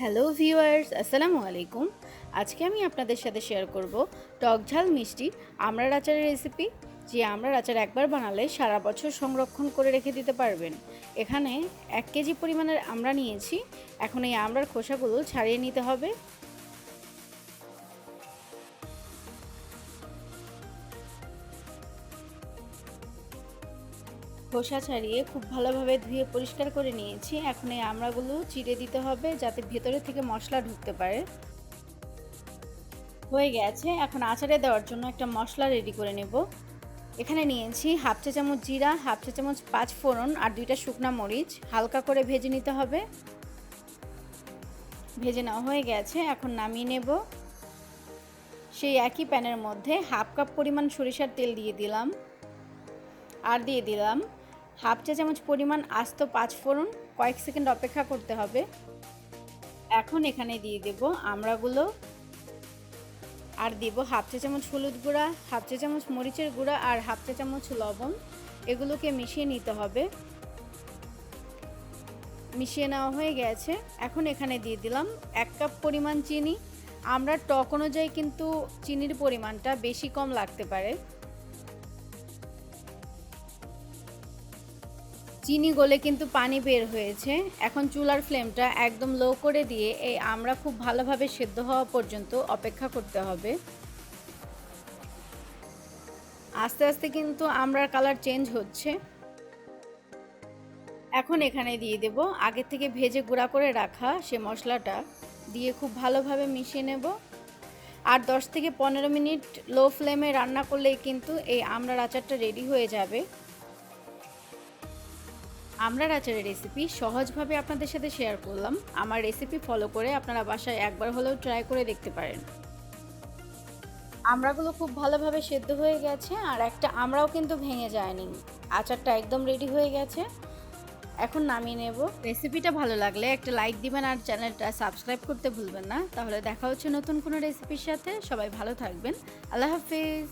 Hello viewers, আসসালামু আলাইকুম। আজকে আমি আপনাদের সাথে শেয়ার করব টক ঝাল মিষ্টি আমড়ার আচারের রেসিপি। যে আমড়ার আচার একবার বানালে সারা বছর সংরক্ষণ করে রেখে দিতে পারবেন। এখানে 1 কেজি পরিমাণের আমড়া নিয়েছি। এখন এই আমড়ার খোসাগুলো ছাড়িয়ে নিতে হবে। খোসা ছাড়িয়ে খুব ভালোভাবে ধুয়ে পরিষ্কার করে নিয়েছি। এখন এই আমড়াগুলো চিড়ে দিতে হবে যাতে ভেতরে থেকে মশলা ঢুকতে পারে। হয়ে গেছে। এখন আচারে দেওয়ার জন্য একটা মশলা রেডি করে নেব। এখানে নিয়েছি হাফ চা চামচ জিরা, হাফ চা চামচ পাঁচ ফোড়ন আর 2টা শুকনা মরিচ। হালকা করে ভেজে নিতে হবে। ভেজে নেওয়া হয়ে গেছে, এখন নামিয়ে নেব। সেই একই প্যানের মধ্যে হাফ কাপ পরিমাণ সরিষার তেল দিয়ে দিলাম। আর দিয়ে দিলাম হাফ চা চামচ পরিমাণ আস্ত পাঁচ ফোড়ন। কয়েক সেকেন্ড অপেক্ষা করতে হবে। এখন এখানে দিয়ে দেব আমড়াগুলো। আর দিব হাফ চা চামচ হলুদ গুঁড়া, হাফ চা চামচ মরিচের গুঁড়া আর হাফ চা চামচ লবণ। এগুলোকে মিশিয়ে নিতে হবে। মিশিয়ে নেওয়া হয়ে গেছে। এখন এখানে দিয়ে দিলাম 1 কাপ পরিমাণ চিনি। আমরা টক অনুযায়ী কিন্তু চিনির পরিমাণটা বেশি কম লাগতে পারে। চিনি গলে কিন্তু পানি বের হয়েছে। এখন চুলার ফ্লেমটা একদম লো করে দিয়ে এই আমরা খুব ভালোভাবে সেদ্ধ হওয়া পর্যন্ত অপেক্ষা করতে হবে। আস্তে আস্তে কিন্তু আমড়ার কালার চেঞ্জ হচ্ছে। এখন এখানে দিয়ে দেব আগে থেকে ভেজে গুঁড়া করে রাখা সে মশলাটা দিয়ে খুব ভালোভাবে মিশিয়ে নেব। আর 10 থেকে 15 মিনিট লো ফ্লেমে রান্না করলেই কিন্তু এই আমড়ার আচারটা রেডি হয়ে যাবে। আমড়ার আচারের রেসিপি সহজভাবে আপনাদের সাথে শেয়ার করলাম। আমার রেসিপি ফলো করে আপনারা বাসায় একবার হলেও ট্রাই করে দেখতে পারেন। আমড়াগুলো খুব ভালোভাবে সেদ্ধ হয়ে গেছে আর একটা আমড়াও কিন্তু ভেঙে যায়নি। আচারটা একদম রেডি হয়ে গেছে। এখন নামিয়ে নেব। রেসিপিটা ভালো লাগলে একটা লাইক দিবেন আর চ্যানেলটা সাবস্ক্রাইব করতে ভুলবেন না। তাহলে দেখা হচ্ছে নতুন কোনো রেসিপির সাথে। সবাই ভালো থাকবেন। আল্লাহ হাফেজ।